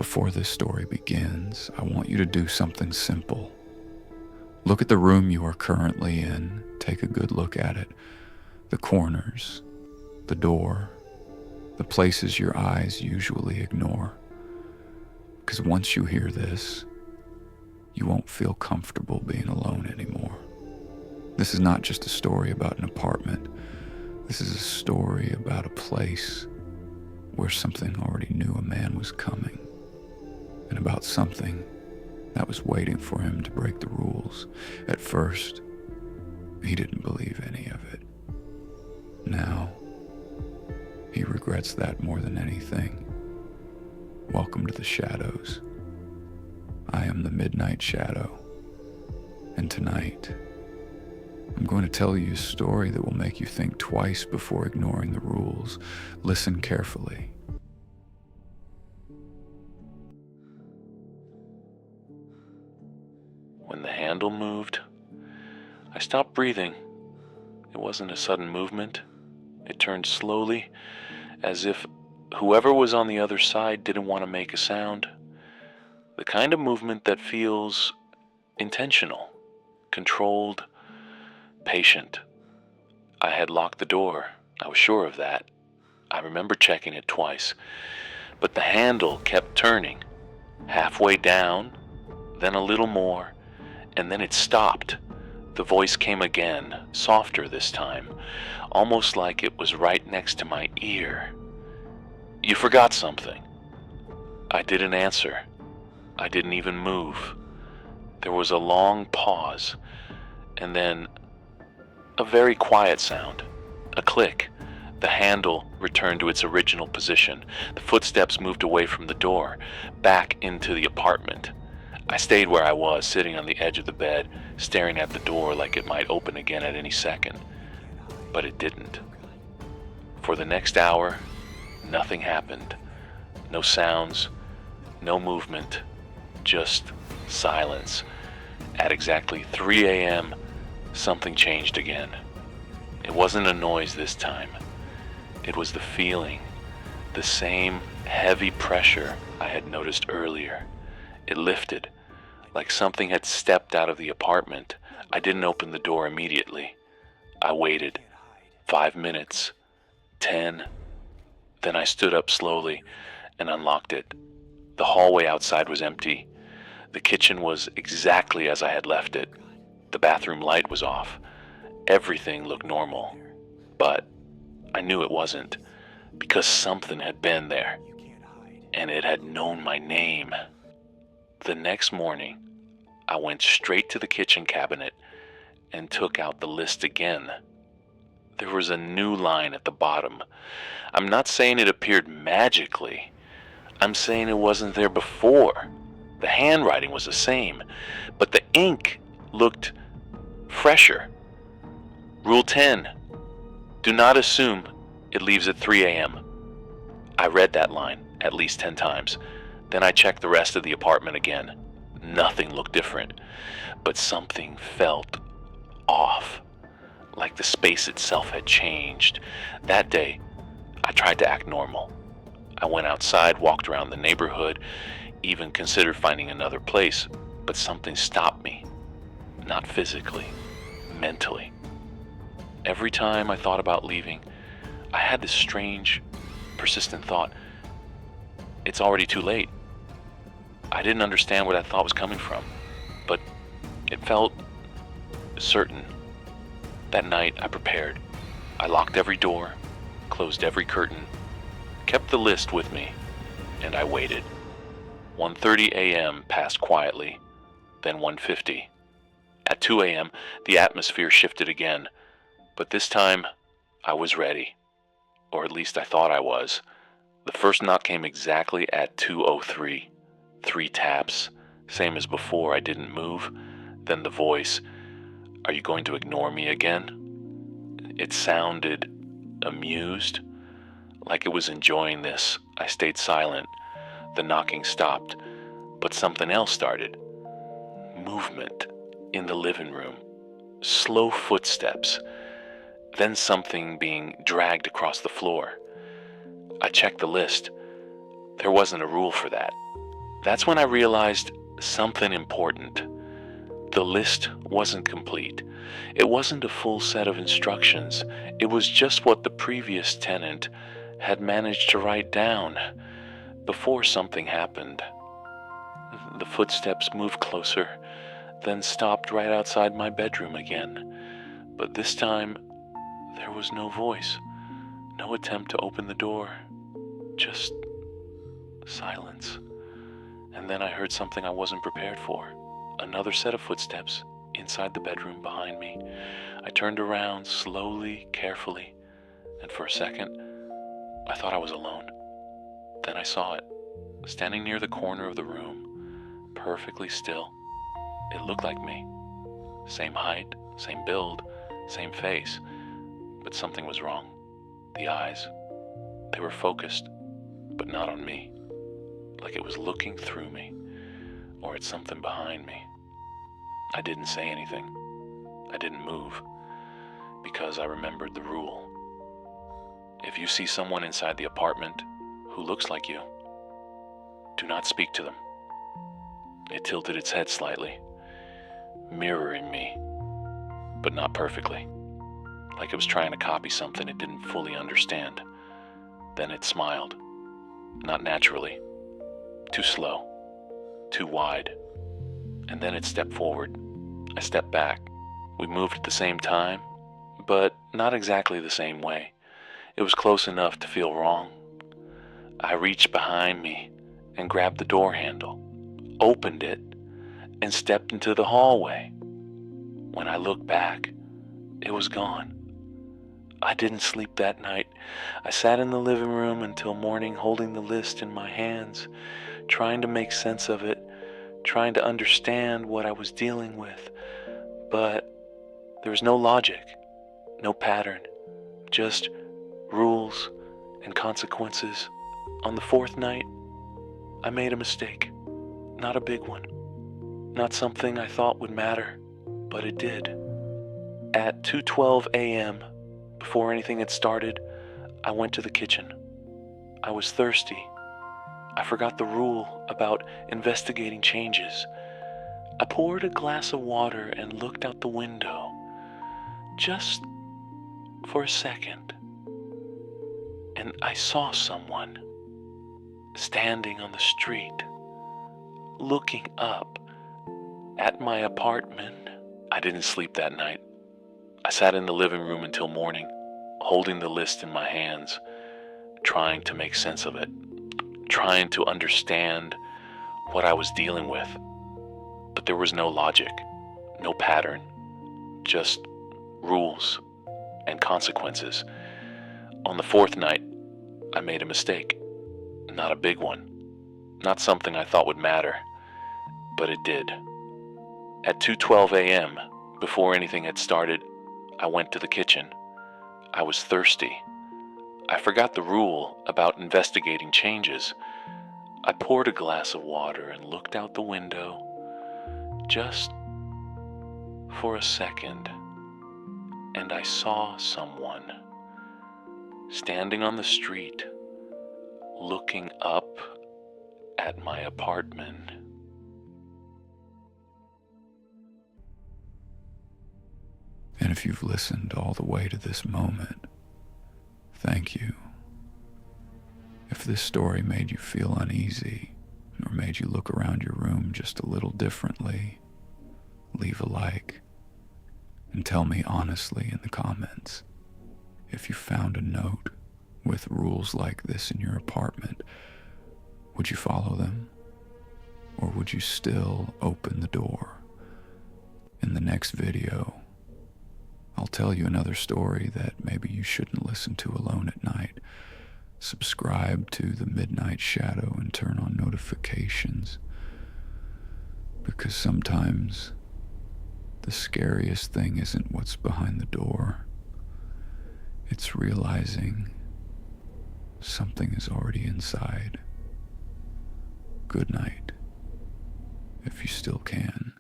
before this story begins, I want you to do something simple. Look at the room you are currently in. Take a good look at it. The corners, the door, the places your eyes usually ignore. Because once you hear this, you won't feel comfortable being alone anymore. This is not just a story about an apartment. This is a story about a place where something already knew a man was coming, and about something that was waiting for him to break the rules. At first, he didn't believe any of it. Now, he regrets that more than anything. Welcome to the shadows. I am the Midnight Shadow, and tonight, I'm going to tell you a story that will make you think twice before ignoring the rules. Listen carefully. When the handle moved, I stopped breathing. It wasn't a sudden movement. It turned slowly, as if whoever was on the other side didn't want to make a sound. The kind of movement that feels intentional, controlled, patient. I had locked the door. I was sure of that. I remember checking it twice. But the handle kept turning, halfway down, then a little more, and then it stopped. The voice came again, softer this time, almost like it was right next to my ear. "You forgot something." I didn't answer. I didn't even move. There was a long pause, and then a very quiet sound, a click. The handle returned to its original position. The footsteps moved away from the door, back into the apartment. I stayed where I was, sitting on the edge of the bed, staring at the door like it might open again at any second. But it didn't. For the next hour, nothing happened. No sounds, no movement, just silence. At exactly 3 a.m., something changed again. It wasn't a noise this time. It was the feeling, the same heavy pressure I had noticed earlier. It lifted, like something had stepped out of the apartment. I didn't open the door immediately. I waited. 5 minutes, 10. Then I stood up slowly and unlocked it. The hallway outside was empty. The kitchen was exactly as I had left it. The bathroom light was off. Everything looked normal. But I knew it wasn't, because something had been there, and it had known my name. The next morning, I went straight to the kitchen cabinet and took out the list again. There was a new line at the bottom. I'm not saying it appeared magically. I'm saying it wasn't there before. The handwriting was the same, but the ink looked fresher. Rule 10. Do not assume it leaves at 3 a.m. I read that line at least 10 times. Then I checked the rest of the apartment again. Nothing looked different, but something felt off, like the space itself had changed. That day, I tried to act normal. I went outside, walked around the neighborhood, even considered finding another place, but something stopped me. Not physically, mentally. Every time I thought about leaving, I had this strange, persistent thought, it's already too late. I didn't understand where that thought was coming from, but it felt certain. That night, I prepared. I locked every door, closed every curtain, kept the list with me, and I waited. 1:30 a.m. passed quietly, then 1:50. At 2 a.m., the atmosphere shifted again, but this time, I was ready. Or at least I thought I was. The first knock came exactly at 2:03. 3 taps, same as before. I didn't move. Then the voice, "Are you going to ignore me again?" It sounded amused, like it was enjoying this. I stayed silent. The knocking stopped, but something else started. Movement in the living room. Slow footsteps. Then something being dragged across the floor. I checked the list. There wasn't a rule for that. That's when I realized something important. The list wasn't complete. It wasn't a full set of instructions. It was just what the previous tenant had managed to write down before something happened. The footsteps moved closer, then stopped right outside my bedroom again. But this time, there was no voice, no attempt to open the door, just silence. And then I heard something I wasn't prepared for. Another set of footsteps inside the bedroom behind me. I turned around slowly, carefully, and for a second, I thought I was alone. Then I saw it, standing near the corner of the room, perfectly still. It looked like me. Same height, same build, same face, but something was wrong. The eyes, they were focused, but not on me, like it was looking through me, or at something behind me. I didn't say anything. I didn't move, because I remembered the rule. If you see someone inside the apartment who looks like you, do not speak to them. It tilted its head slightly, mirroring me, but not perfectly, like it was trying to copy something it didn't fully understand. Then it smiled, not naturally, too slow, too wide, and then it stepped forward. I stepped back. We moved at the same time, but not exactly the same way. It was close enough to feel wrong. I reached behind me and grabbed the door handle, opened it, and stepped into the hallway. When I looked back, it was gone. I didn't sleep that night. I sat in the living room until morning, holding the list in my hands, trying to make sense of it, trying to understand what I was dealing with. But there was no logic, no pattern, just rules and consequences. On the fourth night, I made a mistake. Not a big one. Not something I thought would matter, but it did. At 2:12 a.m., before anything had started, I went to the kitchen. I was thirsty. I forgot the rule about investigating changes. I poured a glass of water and looked out the window, just for a second. And I saw someone standing on the street, looking up at my apartment. I didn't sleep that night. I sat in the living room until morning, holding the list in my hands, trying to make sense of it, trying to understand what I was dealing with. But there was no logic, no pattern, just rules and consequences. On the fourth night, I made a mistake. Not a big one, not something I thought would matter, but it did. At 2:12 a.m., before anything had started, I went to the kitchen. I was thirsty. I forgot the rule about investigating changes. I poured a glass of water and looked out the window, just for a second, and I saw someone standing on the street, looking up at my apartment. And if you've listened all the way to this moment, thank you. If this story made you feel uneasy or made you look around your room just a little differently, leave a like and tell me honestly in the comments if you found a note with rules like this in your apartment. Would you follow them? Or would you still open the door? In the next video, I'll tell you another story that maybe you shouldn't listen to alone at night. Subscribe to the Midnight Shadow and turn on notifications, because sometimes the scariest thing isn't what's behind the door. It's realizing something is already inside. Good night, if you still can.